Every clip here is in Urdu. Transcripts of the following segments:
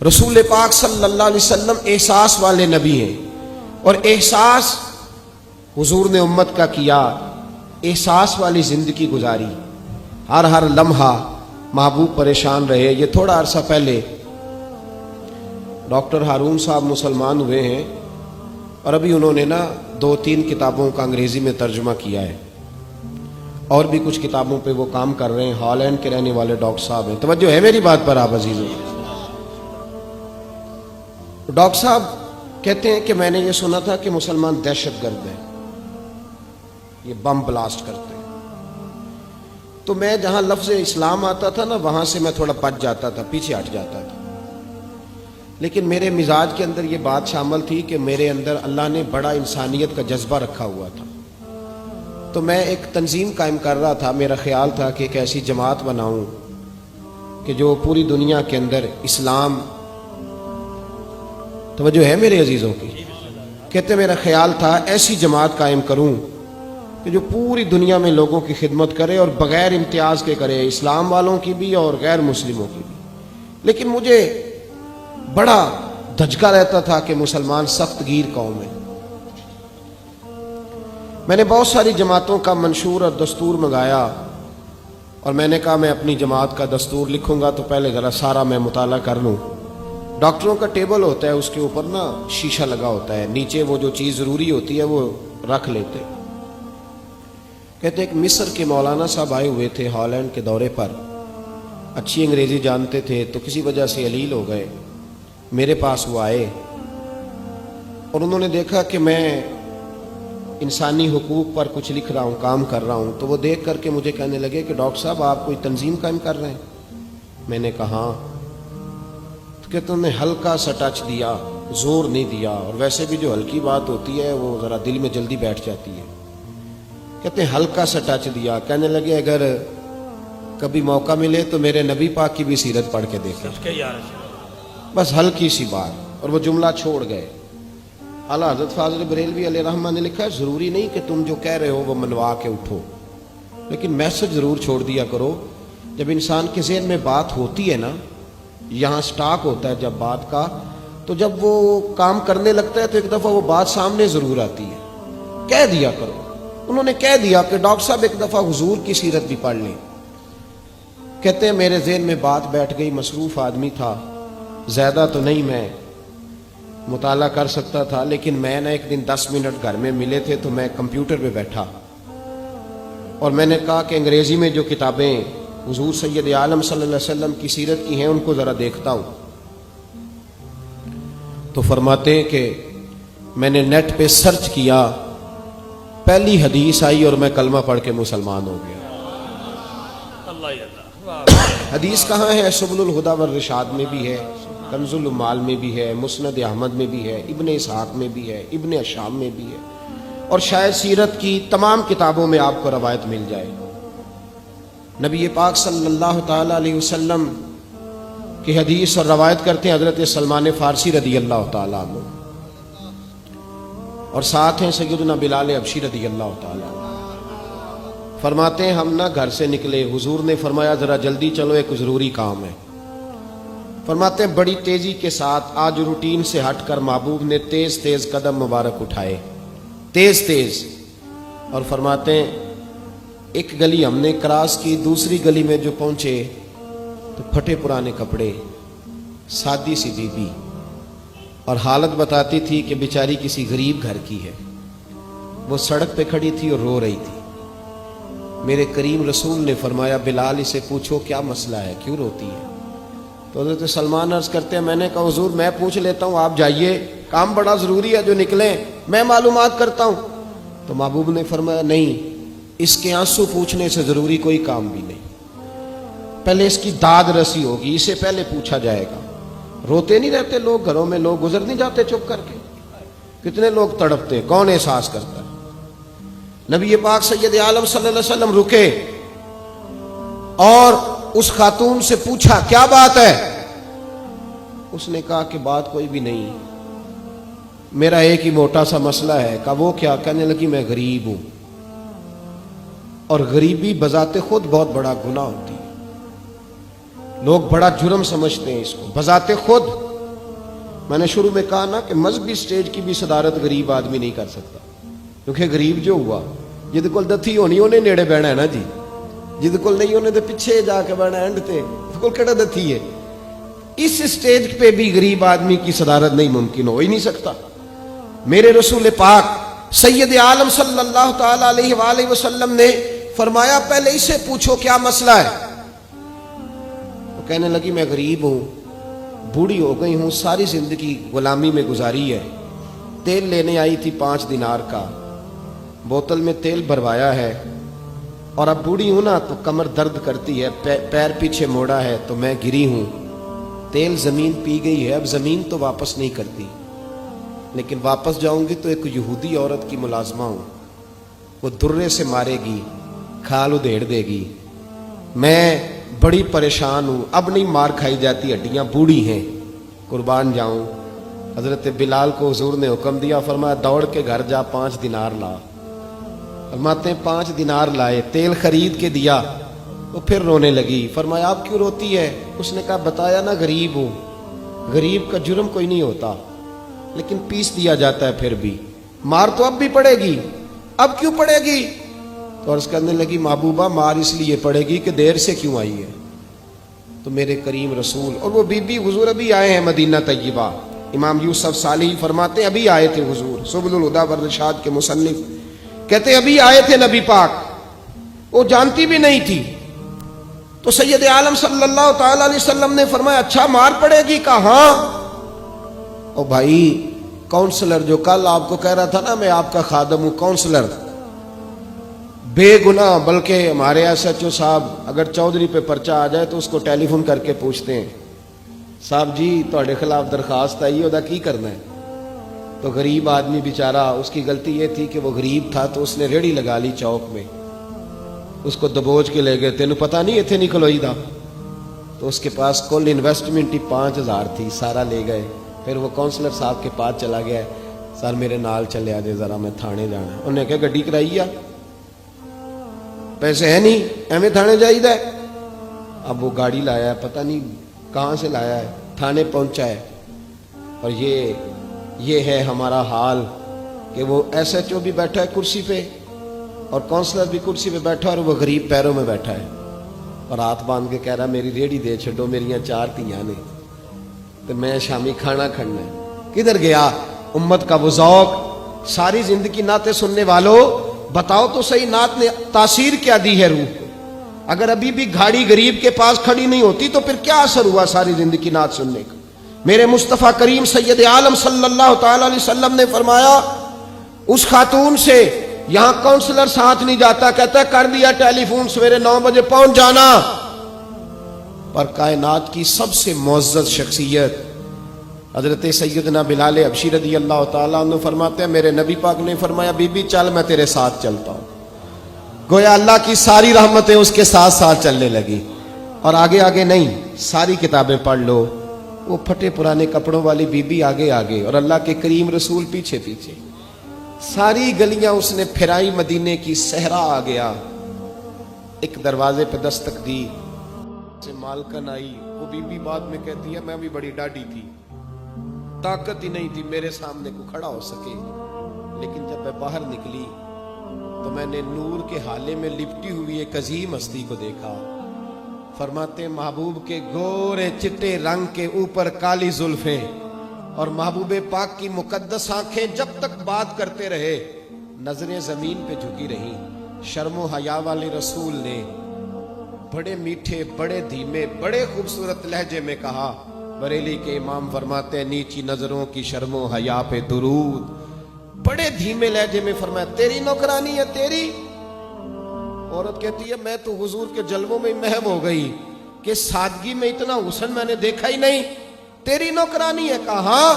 رسول پاک صلی اللہ علیہ وسلم احساس والے نبی ہیں، اور احساس حضور نے امت کا کیا، احساس والی زندگی گزاری، ہر لمحہ محبوب پریشان رہے۔ یہ تھوڑا عرصہ پہلے ڈاکٹر ہارون صاحب مسلمان ہوئے ہیں، اور ابھی انہوں نے 2-3 کتابوں کا انگریزی میں ترجمہ کیا ہے، اور بھی کچھ کتابوں پہ وہ کام کر رہے ہیں۔ ہالینڈ کے رہنے والے ڈاکٹر صاحب ہیں۔ توجہ ہے میری بات پر آپ عزیزوں؟ ڈاکٹر صاحب کہتے ہیں کہ میں نے یہ سنا تھا کہ مسلمان دہشت گرد ہیں، یہ بم بلاسٹ کرتے ہیں۔ تو میں جہاں لفظ اسلام آتا تھا وہاں سے میں تھوڑا بچ جاتا تھا، پیچھے ہٹ جاتا تھا، لیکن میرے مزاج کے اندر یہ بات شامل تھی کہ میرے اندر اللہ نے بڑا انسانیت کا جذبہ رکھا ہوا تھا۔ تو میں ایک تنظیم قائم کر رہا تھا، میرا خیال تھا کہ ایک ایسی جماعت بناؤں کہ جو پوری دنیا کے اندر اسلام، توجہ ہے میرے عزیزوں کی؟ کہتے میرا خیال تھا ایسی جماعت قائم کروں کہ جو پوری دنیا میں لوگوں کی خدمت کرے، اور بغیر امتیاز کے کرے، اسلام والوں کی بھی اور غیر مسلموں کی بھی۔ لیکن مجھے بڑا دھچکا رہتا تھا کہ مسلمان سخت گیر قوم ہے۔ میں نے بہت ساری جماعتوں کا منشور اور دستور منگایا، اور میں نے کہا میں اپنی جماعت کا دستور لکھوں گا تو پہلے ذرا سارا میں مطالعہ کر لوں۔ ڈاکٹروں کا ٹیبل ہوتا ہے، اس کے اوپر شیشہ لگا ہوتا ہے، نیچے وہ جو چیز ضروری ہوتی ہے وہ رکھ لیتے۔ کہتے ایک مصر کے مولانا صاحب آئے ہوئے تھے ہالینڈ کے دورے پر، اچھی انگریزی جانتے تھے، تو کسی وجہ سے علیل ہو گئے۔ میرے پاس وہ آئے، اور انہوں نے دیکھا کہ میں انسانی حقوق پر کچھ لکھ رہا ہوں، کام کر رہا ہوں، تو وہ دیکھ کر کے مجھے کہنے لگے کہ ڈاکٹر صاحب آپ کوئی تنظیم قائم کر رہے ہیں؟ میں نے کہا ہاں۔ تو کہتے انہوں نے ہلکا سا ٹچ دیا، زور نہیں دیا، اور ویسے بھی جو ہلکی بات ہوتی ہے وہ ذرا دل میں جلدی بیٹھ جاتی ہے۔ کہتے ہیں ہلکا سا ٹچ دیا، کہنے لگے اگر کبھی موقع ملے تو میرے نبی پاک کی بھی سیرت پڑھ کے دیکھیں، بس ہلکی سی بات، اور وہ جملہ چھوڑ گئے۔ اعلیٰ حضرت فاضل بریلوی علیہ رحمہ نے لکھا ہے ضروری نہیں کہ تم جو کہہ رہے ہو وہ منوا کے اٹھو، لیکن میسج ضرور چھوڑ دیا کرو۔ جب انسان کے ذہن میں بات ہوتی ہے یہاں سٹاک ہوتا ہے جب بات کا، تو جب وہ کام کرنے لگتا ہے تو ایک دفعہ وہ بات سامنے ضرور آتی ہے۔ کہہ دیا کرو۔ انہوں نے کہہ دیا کہ ڈاکٹر صاحب ایک دفعہ حضور کی سیرت بھی پڑھ لیں۔ کہتے ہیں میرے ذہن میں بات بیٹھ گئی، مصروف آدمی تھا، زیادہ تو نہیں میں مطالعہ کر سکتا تھا، لیکن میں ایک دن 10 منٹ گھر میں ملے تھے تو میں کمپیوٹر پہ بیٹھا، اور میں نے کہا کہ انگریزی میں جو کتابیں حضور سید عالم صلی اللہ علیہ وسلم کی سیرت کی ہیں ان کو ذرا دیکھتا ہوں۔ تو فرماتے ہیں کہ میں نے نیٹ پہ سرچ کیا، پہلی حدیث آئی اور میں کلمہ پڑھ کے مسلمان ہو گیا۔ حدیث کہاں ہے؟ سبل الہدی والرشاد میں بھی ہے، کنز العمال میں بھی ہے، مسند احمد میں بھی ہے، ابن اسحاق میں بھی ہے، ابن اشام میں بھی ہے، اور شاید سیرت کی تمام کتابوں میں آپ کو روایت مل جائے۔ نبی پاک صلی اللہ تعالی علیہ وسلم کی حدیث اور روایت کرتے ہیں حضرت سلمان فارسی رضی اللہ تعالیٰ عنہ، اور ساتھ ہیں سیدنا بلال حبشی رضی اللہ تعالیٰ عنہ۔ فرماتے ہیں ہم گھر سے نکلے، حضور نے فرمایا ذرا جلدی چلو ایک ضروری کام ہے۔ فرماتے ہیں بڑی تیزی کے ساتھ آج روٹین سے ہٹ کر محبوب نے تیز تیز قدم مبارک اٹھائے، تیز تیز، اور فرماتے ہیں ایک گلی ہم نے کراس کی، دوسری گلی میں جو پہنچے تو پھٹے پرانے کپڑے، سادی سی بی بی، اور حالت بتاتی تھی کہ بیچاری کسی غریب گھر کی ہے۔ وہ سڑک پہ کھڑی تھی اور رو رہی تھی۔ میرے کریم رسول نے فرمایا بلال اسے پوچھو کیا مسئلہ ہے، کیوں روتی ہے؟ تو حضرت سلمان عرض کرتے ہیں میں نے کہا حضور میں پوچھ لیتا ہوں، آپ جائیے، کام بڑا ضروری ہے جو نکلیں، میں معلومات کرتا ہوں۔ تو محبوب نے فرمایا نہیں، اس کے آنسو پوچھنے سے ضروری کوئی کام بھی نہیں، پہلے اس کی داد رسی ہوگی، اسے پہلے پوچھا جائے گا۔ روتے نہیں رہتے لوگ گھروں میں، لوگ گزر نہیں جاتے چپ کر کے؟ کتنے لوگ تڑپتے، کون احساس کرتا ہے؟ نبی پاک سید عالم صلی اللہ علیہ وسلم رکے اور اس خاتون سے پوچھا کیا بات ہے؟ اس نے کہا کہ بات کوئی بھی نہیں، میرا ایک ہی موٹا سا مسئلہ ہے۔ کہا وہ کیا؟ کہنے لگی میں غریب ہوں، اور غریبی بذات خود بہت بڑا گناہ ہوتی ہے، لوگ بڑا جرم سمجھتے ہیں اس کو، بذات خود میں نے شروع میں کہا نا کہ مذہبی سٹیج کی بھی صدارت غریب آدمی نہیں کر سکتا، کیونکہ غریب جو ہوا جہد کول دتھی ہونی انہیں نیڑے بہنا ہے نا جی، جہد کول نہیں انہیں تو پیچھے جا کے بہنا اینڈ تے کول کہڑا دتھی ہے۔ اس سٹیج پہ بھی غریب آدمی کی صدارت نہیں ممکن ہو ہی نہیں سکتا۔ میرے رسول پاک سید عالم صلی اللہ تعالی علیہ وآلہ وسلم نے فرمایا پہلے اسے پوچھو کیا مسئلہ ہے۔ وہ کہنے لگی میں غریب ہوں، بوڑھی ہو گئی ہوں، ساری زندگی غلامی میں گزاری ہے، تیل لینے آئی تھی 5 دینار کا، بوتل میں تیل بھروایا ہے، اور اب بوڑھی ہوں نا تو کمر درد کرتی ہے، پیر پیچھے موڑا ہے تو میں گری ہوں، تیل زمین پی گئی ہے، اب زمین تو واپس نہیں کرتی، لیکن واپس جاؤں گی تو ایک یہودی عورت کی ملازمہ ہوں، وہ درے سے مارے گی، کھال ادھیڑ دے گی، میں بڑی پریشان ہوں، اب نہیں مار کھائی جاتی، ہڈیاں بوڑھی ہیں، قربان جاؤں۔ حضرت بلال کو حضور نے حکم دیا، فرمایا دوڑ کے گھر جا 5 دینار لا۔ فرماتے ہیں 5 دینار لائے، تیل خرید کے دیا، وہ پھر رونے لگی۔ فرمایا آپ کیوں روتی ہے؟ اس نے کہا بتایا نا غریب ہوں، غریب کا جرم کوئی نہیں ہوتا، لیکن پیس دیا جاتا ہے، پھر بھی مار تو اب بھی پڑے گی، اب کیوں پڑے گی؟ تو عرض کرنے لگی محبوبہ مار اس لیے پڑے گی کہ دیر سے کیوں آئی ہے۔ تو میرے کریم رسول اور وہ بی بی حضور ابھی آئے ہیں مدینہ طیبہ، امام یوسف صالحی فرماتے ہیں ابھی آئے تھے حضور، سبل الہدی والرشاد کے مصنف کہتے ہیں ابھی آئے تھے نبی پاک، وہ جانتی بھی نہیں تھی۔ تو سید عالم صلی اللہ تعالی علیہ وسلم نے فرمایا اچھا مار پڑے گی؟ کہا ہاں۔ او بھائی کونسلر جو کل آپ کو کہہ رہا تھا نا میں آپ کا خادم ہوں، کونسلر بے گناہ، بلکہ ہمارے ایس ایچ او صاحب اگر چودھری پہ پرچہ آ جائے تو اس کو ٹیلی فون کر کے پوچھتے ہیں صاحب جی تہاڈے خلاف درخواست آئی ہے، ادا کی کرنا ہے؟ تو غریب آدمی بیچارہ، اس کی غلطی یہ تھی کہ وہ غریب تھا تو اس نے ریڑھی لگا لی چوک میں، اس کو دبوچ کے لے گئے، تینوں پتہ نہیں اتنے نہیں کھلوئی دا، تو اس کے پاس کل انویسٹمنٹ ہی 5000 تھی، سارا لے گئے۔ پھر وہ کونسلر صاحب کے پاس چلا گیا، سر میرے نال چلے آجے ذرا میں تھانے جانا ہے۔ انہوں نے کہا گڈی کرائی ہے، پیسے ہے نہیں ایویں تھانے جائیدا ہے۔ اب وہ گاڑی لایا ہے، پتہ نہیں کہاں سے لایا ہے، تھانے پہنچا ہے، اور یہ ہے ہمارا حال کہ وہ ایس ایچ او بھی بیٹھا ہے کرسی پہ اور کونسلر بھی کرسی پہ بیٹھا اور وہ غریب پیروں میں بیٹھا ہے اور ہاتھ باندھ کے کہہ رہا میری ریڑھی دے چھڈو، میریاں 4 دھیاں نے تو میں شامی کھانا کھڑنا ہے۔ کدھر گیا امت کا وہ ذوق؟ ساری زندگی نعتیں سننے والوں بتاؤ تو صحیح نعت نے تاثیر کیا دی ہے روح کو؟ اگر ابھی بھی گھاڑی غریب کے پاس کھڑی نہیں ہوتی تو پھر کیا اثر ہوا ساری زندگی نعت سننے کا؟ میرے مصطفیٰ کریم سید عالم صلی اللہ تعالی علیہ وسلم نے فرمایا اس خاتون سے یہاں کونسلر ساتھ نہیں جاتا، کہتا ہے کر دیا ٹیلی فون، سویرے 9 بجے پہنچ جانا۔ پر کائنات کی سب سے معزز شخصیت حضرت سیدنا بلال حبشی رضی اللہ تعالیٰ عنہ فرماتے ہیں میرے نبی پاک نے فرمایا بی بی چل میں تیرے ساتھ چلتا ہوں، گویا اللہ کی ساری رحمتیں اس کے ساتھ ساتھ چلنے لگی۔ اور آگے آگے نہیں، ساری کتابیں پڑھ لو، وہ پھٹے پرانے کپڑوں والی بی بی آگے آگے اور اللہ کے کریم رسول پیچھے پیچھے، ساری گلیاں اس نے پھرائی، مدینے کی صحرا آ گیا، ایک دروازے پہ دستک دی، سے مالکن آئی، وہ بی بی بعد میں کہتی ہے میں بھی بڑی ڈاڈی تھی، طاقت ہی نہیں تھی میرے سامنے کو کھڑا ہو سکے، لیکن جب میں باہر نکلی تو میں نے نور کے حالے میں لپٹی ہوئی ایک عظیم ہستی کو دیکھا۔ فرماتے محبوب کے گورے چٹے رنگ کے اوپر کالی زلفیں اور محبوب پاک کی مقدس آنکھیں جب تک بات کرتے رہے نظریں زمین پہ جھکی رہیں۔ شرم و حیا والے رسول نے بڑے میٹھے، بڑے دھیمے، بڑے خوبصورت لہجے میں کہا، بریلی کے امام فرماتے ہیں نیچی نظروں کی شرم و حیا پہ درود، بڑے دھیمے لہجے میں فرمایا تیری نوکرانی ہے تیری؟ عورت کہتی ہے میں تو حضور کے جلووں میں محو ہو گئی کہ سادگی میں اتنا حسن میں نے دیکھا ہی نہیں، تیری نوکرانی ہے؟ کہا ہاں۔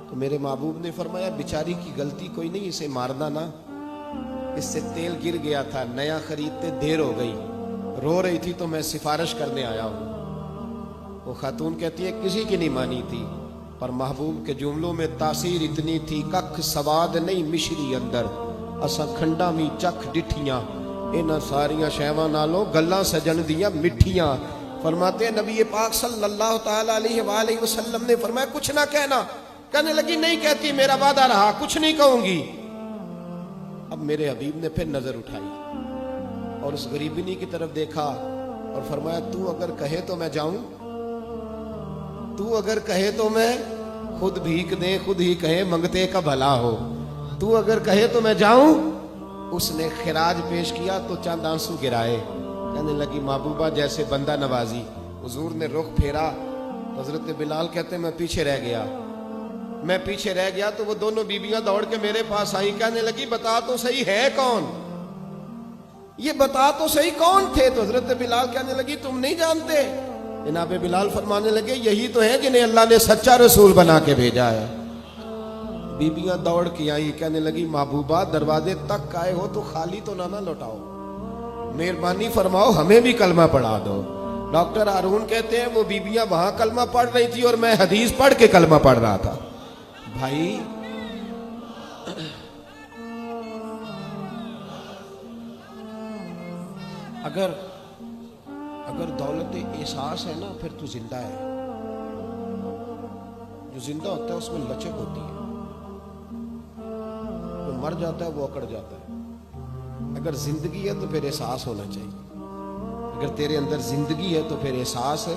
تو میرے محبوب نے فرمایا بیچاری کی غلطی کوئی نہیں، اسے مارنا نا، اس سے تیل گر گیا تھا، نیا خریدتے دیر ہو گئی، رو رہی تھی تو میں سفارش کرنے آیا ہوں۔ وہ خاتون کہتی ہے کسی کی نہیں مانی تھی، پر محبوب کے جملوں میں تاثیر اتنی تھی، ککھ سواد نہیں مشری اندر، اساں کھنڈا می چکھ ڈٹھیاں، انہاں ساریاں شیواں نالوں گلاں سجن دیاں مٹھیاں۔ فرماتے ہیں نبی پاک صلی اللہ تعالی علیہ وآلہ وسلم نے فرمایا کچھ نہ کہنا. کہنے لگی نہیں کہتی, میرا وعدہ رہا, کچھ نہیں کہوں گی. اب میرے حبیب نے پھر نظر اٹھائی اور اس غریبنی کی طرف دیکھا اور فرمایا تو اگر کہے تو میں جاؤں, تو اگر کہے تو میں خود بھیک دیں, خود ہی کہے منگتے کا بھلا ہو, تو اگر کہے تو میں جاؤں. اس نے خراج پیش کیا تو چند آنسو گرائے. کہنے لگی محبوبہ جیسے بندہ نوازی. حضور نے رخ پھیرا, حضرت بلال کہتے میں پیچھے رہ گیا. میں پیچھے رہ گیا تو وہ دونوں بیویاں دوڑ کے میرے پاس آئیں. کہنے لگی بتا تو صحیح ہے کون, یہ بتا تو صحیح کون تھے. تو حضرت بلال کہنے لگی تم نہیں جانتے. جناب بلال فرمانے لگے یہی تو ہیں جنہیں اللہ نے سچا رسول بنا کے بھیجا ہے. بیبیاں دوڑ کے آئی. کہنے لگی محبوبہ دروازے تک آئے ہو تو خالی تو نہ لوٹاؤ, مہربانی فرماؤ ہمیں بھی کلمہ پڑھا دو. ڈاکٹر ہارون کہتے ہیں وہ بیبیاں وہاں کلمہ پڑھ رہی تھی اور میں حدیث پڑھ کے کلمہ پڑھ رہا تھا. بھائی اگر دولت احساس ہے نا پھر تو زندہ ہے. جو زندہ ہوتا ہے اس میں لچک ہوتی ہے, جو مر جاتا ہے وہ اکڑ جاتا ہے. اگر زندگی ہے تو پھر احساس ہونا چاہیے. اگر تیرے اندر زندگی ہے تو پھر احساس ہے,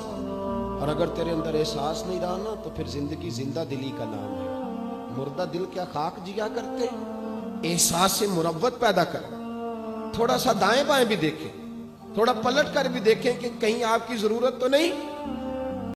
اور اگر تیرے اندر احساس نہیں رہا نا تو پھر زندگی زندہ دلی کا نام ہے. مردہ دل کیا خاک جیا کرتے, احساس سے مروت پیدا کر. تھوڑا سا دائیں بائیں بھی دیکھیں, تھوڑا پلٹ کر بھی دیکھیں کہ کہیں آپ کی ضرورت تو نہیں.